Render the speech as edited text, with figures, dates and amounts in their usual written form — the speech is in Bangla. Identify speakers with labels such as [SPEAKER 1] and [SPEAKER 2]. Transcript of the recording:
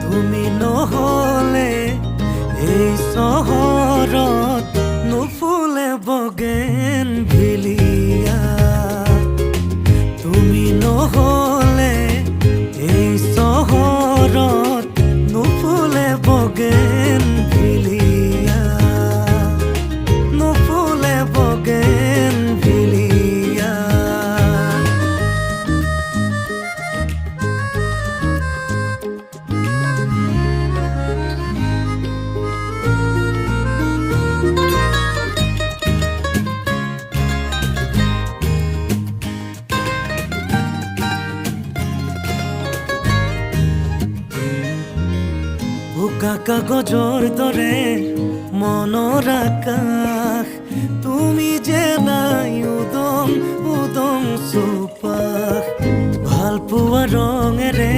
[SPEAKER 1] তুমি নহলে এই চহৰত নুফুলে বগেন ভিলিয়া। তুমি নহলে এই চহৰত নুফুলে বগেন ভিলিয়া, নুফুলে বগেন ভিলিয়া। বোকা কাগজৰ দৰে মনৰ আকাশ, তুমি যে নাই উদং উদং চৌপাশ। ভাল পোৱা ৰঙেৰে